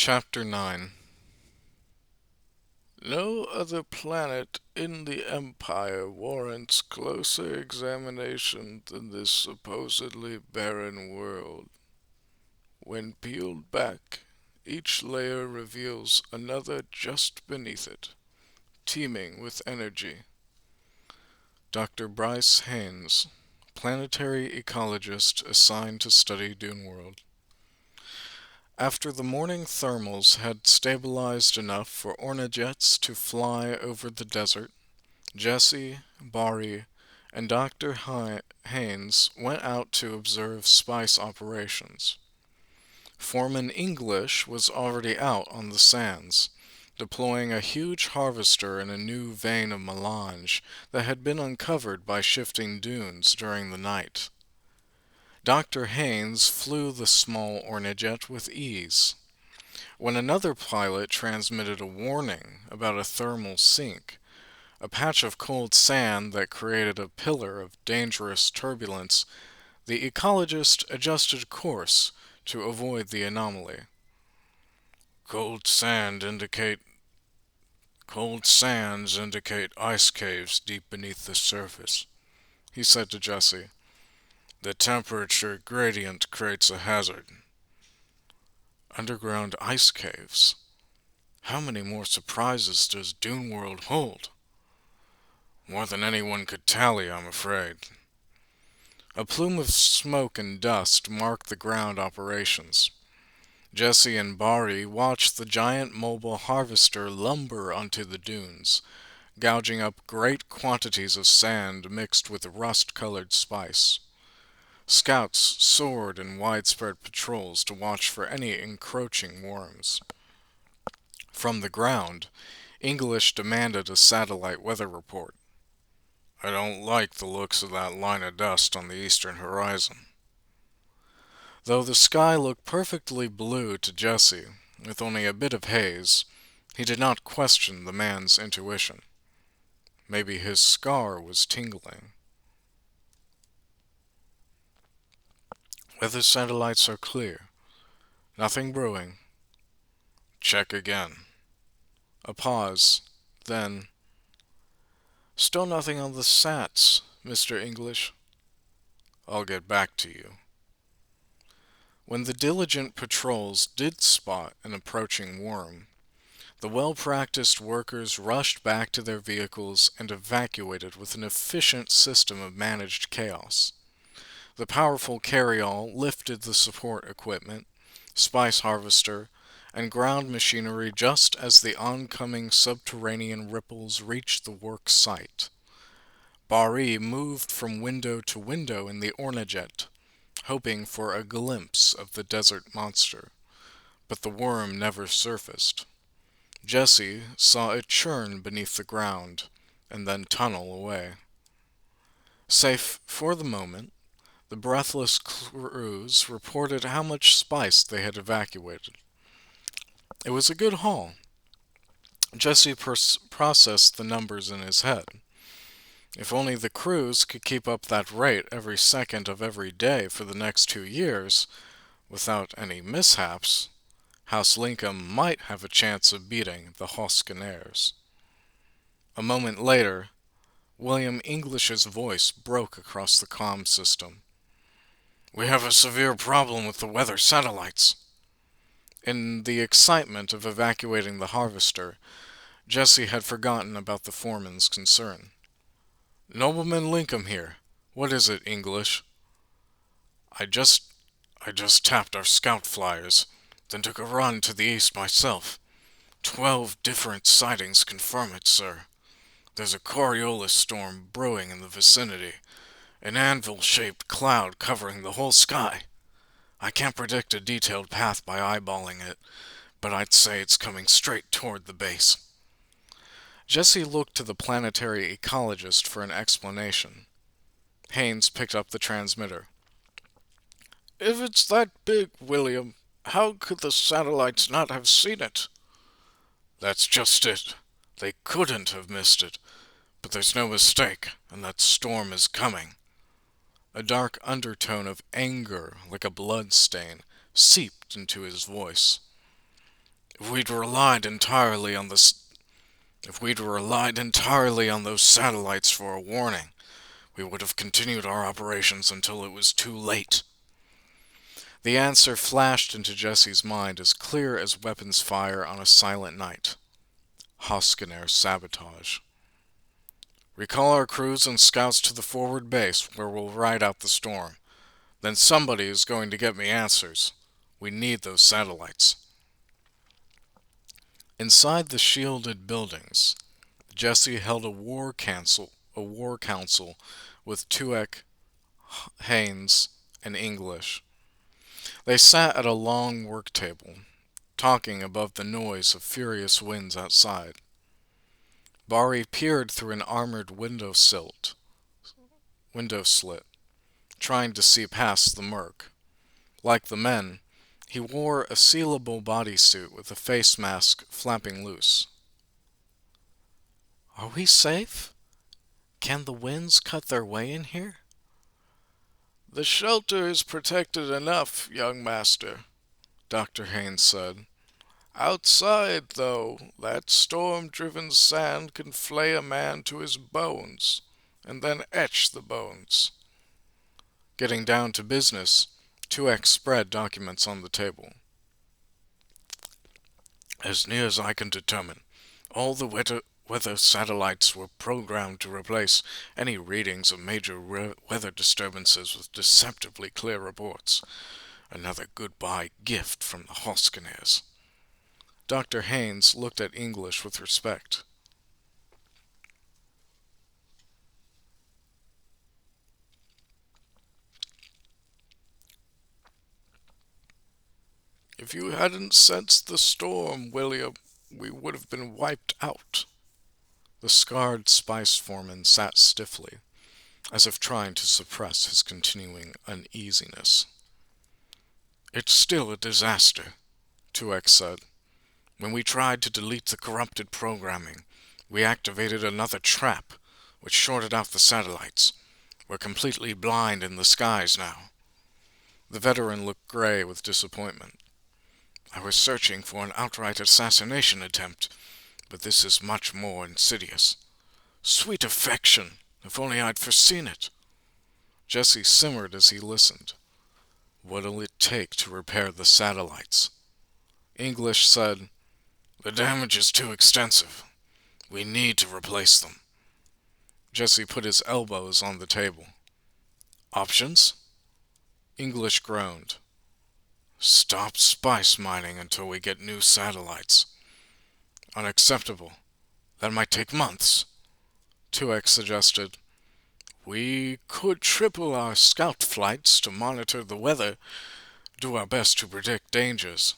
Chapter 9. No other planet in the Empire warrants closer examination than this supposedly barren world. When peeled back, each layer reveals another just beneath it, teeming with energy. Dr. Bryce Haynes, planetary ecologist assigned to study Dune World. After the morning thermals had stabilized enough for Ornajets to fly over the desert, Jesse, Bari, and Dr. Haynes went out to observe spice operations. Foreman English was already out on the sands, deploying a huge harvester in a new vein of melange that had been uncovered by shifting dunes during the night. Dr. Haynes flew the small Ornajet with ease. When another pilot transmitted a warning about a thermal sink, a patch of cold sand that created a pillar of dangerous turbulence, the ecologist adjusted course to avoid the anomaly. Cold sand indicate Cold sands indicate ice caves deep beneath the surface, he said to Jesse. The temperature gradient creates a hazard. Underground ice caves. How many more surprises does Dune World hold? More than anyone could tally, I'm afraid. A plume of smoke and dust marked the ground operations. Jesse and Bari watched the giant mobile harvester lumber onto the dunes, gouging up great quantities of sand mixed with rust-colored spice. Scouts soared in widespread patrols to watch for any encroaching worms. From the ground, English demanded a satellite weather report. I don't like the looks of that line of dust on the eastern horizon. Though the sky looked perfectly blue to Jesse, with only a bit of haze, he did not question the man's intuition. Maybe his scar was tingling. Weather satellites are clear. Nothing brewing. Check again. A pause. Then, still nothing on the sats, Mr. English. I'll get back to you. When the diligent patrols did spot an approaching worm, the well-practiced workers rushed back to their vehicles and evacuated with an efficient system of managed chaos. The powerful carryall lifted the support equipment, spice harvester, and ground machinery just as the oncoming subterranean ripples reached the work site. Bari moved from window to window in the Ornajet, hoping for a glimpse of the desert monster, but the worm never surfaced. Jesse saw it churn beneath the ground and then tunnel away. Safe for the moment, the breathless crews reported how much spice they had evacuated. It was a good haul. Jesse processed the numbers in his head. If only the crews could keep up that rate every second of every day for the next 2 years, without any mishaps, House Lincoln might have a chance of beating the Hoskinaires. A moment later, William English's voice broke across the comm system. We have a severe problem with the weather satellites. In the excitement of evacuating the harvester, Jesse had forgotten about the foreman's concern. Nobleman Lincoln here. What is it, English? I just tapped our scout flyers, then took a run to the east myself. 12 different sightings confirm it, sir. There's a Coriolis storm brewing in the vicinity, an anvil-shaped cloud covering the whole sky. I can't predict a detailed path by eyeballing it, but I'd say it's coming straight toward the base. Jesse looked to the planetary ecologist for an explanation. Haynes picked up the transmitter. If it's that big, William, how could the satellites not have seen it? That's just it. They couldn't have missed it. But there's no mistake, and that storm is coming. A dark undertone of anger, like a blood stain, seeped into his voice. If we'd relied entirely on this, if we'd relied entirely on those satellites for a warning, we would have continued our operations until it was too late. The answer flashed into Jesse's mind as clear as weapons fire on a silent night. Hoskinair sabotage. Recall our crews and scouts to the forward base where we'll ride out the storm. Then somebody is going to get me answers. We need those satellites. Inside the shielded buildings, Jesse held a war council with Tuek, Haynes, and English. They sat at a long work table, talking above the noise of furious winds outside. Bari peered through an armored window slit, trying to see past the murk. Like the men, he wore a sealable bodysuit with a face mask flapping loose. Are we safe? Can the winds cut their way in here? The shelter is protected enough, young master, Dr. Haynes said. Outside, though, that storm-driven sand can flay a man to his bones, and then etch the bones. Getting down to business, 2X spread documents on the table. As near as I can determine, all the weather satellites were programmed to replace any readings of major weather disturbances with deceptively clear reports. Another goodbye gift from the Hoskinairs. Dr. Haynes looked at English with respect. If you hadn't sensed the storm, William, we would have been wiped out. The scarred spice foreman sat stiffly, as if trying to suppress his continuing uneasiness. It's still a disaster, 2X said. When we tried to delete the corrupted programming, we activated another trap, which shorted out the satellites. We're completely blind in the skies now. The veteran looked gray with disappointment. I was searching for an outright assassination attempt, but this is much more insidious. Sweet affection! If only I'd foreseen it. Jesse simmered as he listened. What'll it take to repair the satellites? English said, The damage is too extensive. We need to replace them. Jesse put his elbows on the table. Options? English groaned. Stop spice mining until we get new satellites. Unacceptable. That might take months. 2X suggested. We could triple our scout flights to monitor the weather, do our best to predict dangers.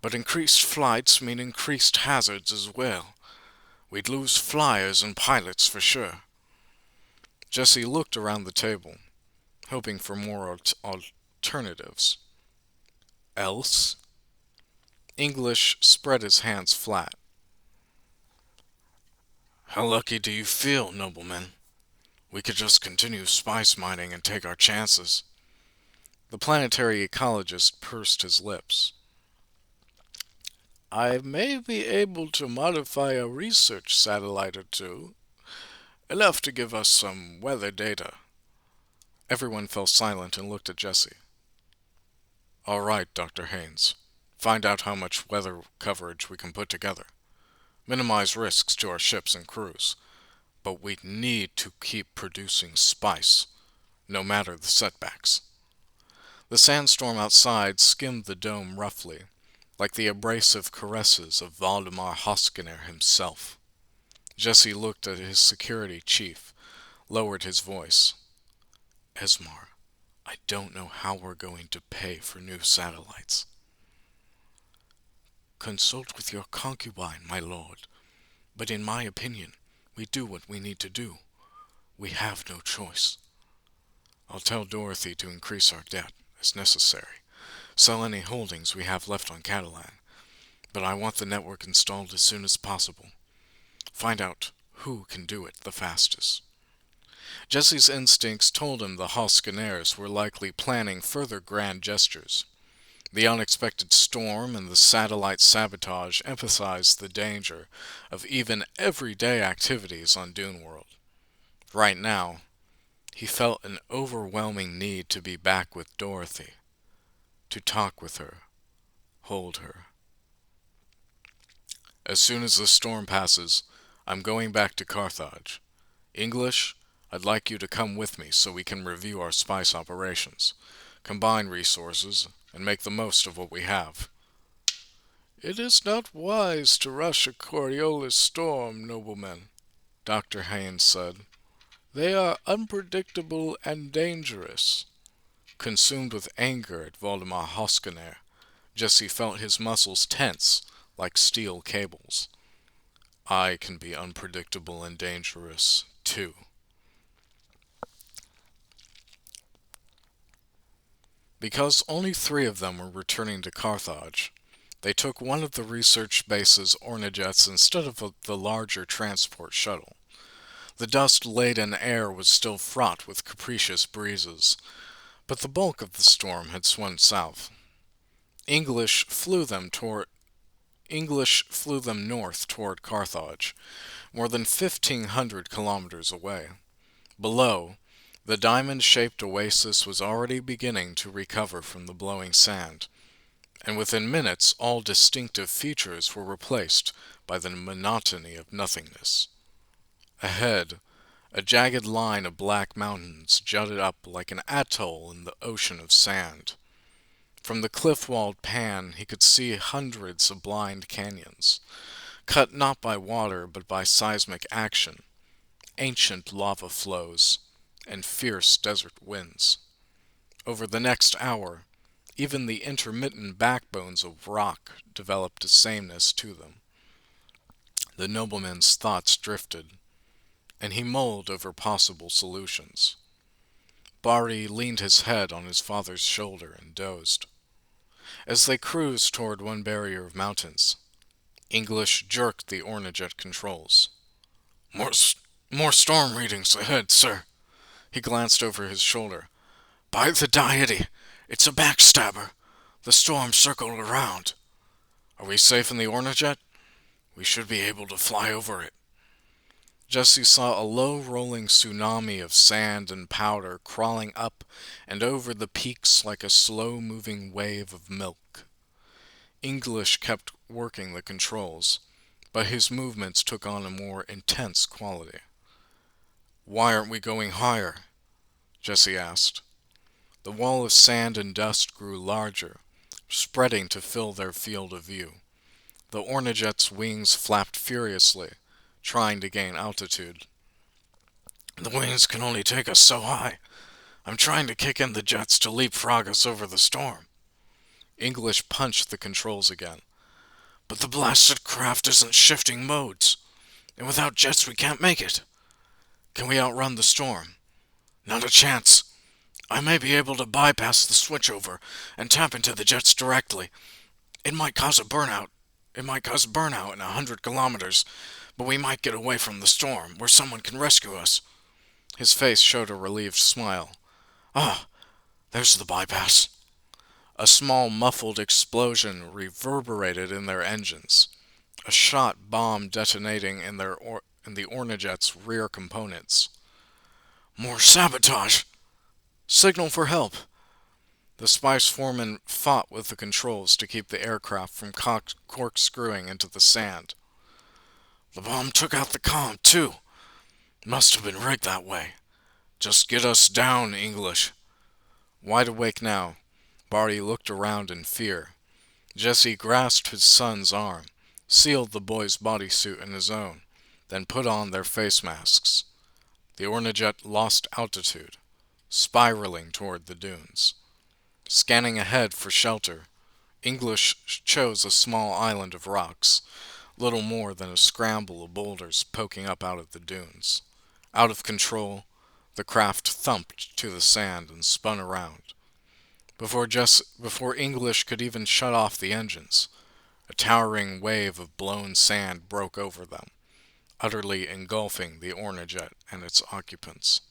But increased flights mean increased hazards as well. We'd lose flyers and pilots for sure. Jesse looked around the table, hoping for more alternatives. Else? English spread his hands flat. How lucky do you feel, nobleman? We could just continue spice mining and take our chances. The planetary ecologist pursed his lips. I may be able to modify a research satellite or two, enough to give us some weather data. Everyone fell silent and looked at Jesse. All right, Dr. Haynes. Find out how much weather coverage we can put together. Minimize risks to our ships and crews. But we need to keep producing spice, no matter the setbacks. The sandstorm outside skimmed the dome roughly, like the abrasive caresses of Valdemar Hoskinair himself. Jesse looked at his security chief, lowered his voice. Esmar, I don't know how we're going to pay for new satellites. Consult with your concubine, my lord. But in my opinion, we do what we need to do. We have no choice. I'll tell Dorothy to increase our debt, as necessary. Sell any holdings we have left on Catalan. But I want the network installed as soon as possible. Find out who can do it the fastest. Jesse's instincts told him the Hoskinairs were likely planning further grand gestures. The unexpected storm and the satellite sabotage emphasized the danger of even everyday activities on Dune World. Right now, he felt an overwhelming need to be back with Dorothy, to talk with her, hold her. As soon as the storm passes, I'm going back to Carthage. English, I'd like you to come with me so we can review our spice operations, combine resources, and make the most of what we have. It is not wise to rush a Coriolis storm, noblemen, Dr. Haynes said. They are unpredictable and dangerous. Consumed with anger at Valdemar Hoskiner, Jesse felt his muscles tense like steel cables. I can be unpredictable and dangerous, too. Because only 3 of them were returning to Carthage, they took one of the research base's Ornajets instead of the larger transport shuttle. The dust-laden air was still fraught with capricious breezes, but the bulk of the storm had swung south. English flew them north toward Carthage, more than 1,500 kilometers away. Below, the diamond-shaped oasis was already beginning to recover from the blowing sand, and within minutes all distinctive features were replaced by the monotony of nothingness. Ahead, a jagged line of black mountains jutted up like an atoll in the ocean of sand. From the cliff-walled pan he could see hundreds of blind canyons, cut not by water but by seismic action, ancient lava flows, and fierce desert winds. Over the next hour, even the intermittent backbones of rock developed a sameness to them. The nobleman's thoughts drifted, and he mulled over possible solutions. Bari leaned his head on his father's shoulder and dozed. As they cruised toward one barrier of mountains, English jerked the Ornajet controls. More storm readings ahead, sir." He glanced over his shoulder. "By the deity, it's a backstabber. The storm circled around. Are we safe in the Ornajet? We should be able to fly over it." Jesse saw a low-rolling tsunami of sand and powder crawling up and over the peaks like a slow-moving wave of milk. English kept working the controls, but his movements took on a more intense quality. "Why aren't we going higher?" Jesse asked. The wall of sand and dust grew larger, spreading to fill their field of view. The Ornajet's wings flapped furiously, trying to gain altitude. "The wings can only take us so high. I'm trying to kick in the jets to leapfrog us over the storm." English punched the controls again. "But the blasted craft isn't shifting modes, and without jets we can't make it. Can we outrun the storm?" "Not a chance. I may be able to bypass the switchover and tap into the jets directly. It might cause burnout in 100 kilometers, but we might get away from the storm, where someone can rescue us." His face showed a relieved smile. "Ah, there's the bypass." A small muffled explosion reverberated in their engines, a shot bomb detonating in the Ornajet's rear components. "More sabotage! Signal for help!" The spice foreman fought with the controls to keep the aircraft from corkscrewing into the sand. "The bomb took out the comm, too. Must have been rigged that way. Just get us down, English." Wide awake now, Barty looked around in fear. Jesse grasped his son's arm, sealed the boy's bodysuit in his own, then put on their face masks. The Ornajet lost altitude, spiraling toward the dunes. Scanning ahead for shelter, English chose a small island of rocks, little more than a scramble of boulders poking up out of the dunes. Out of control, the craft thumped to the sand and spun around. Before English could even shut off the engines, a towering wave of blown sand broke over them, utterly engulfing the Ornajet and its occupants.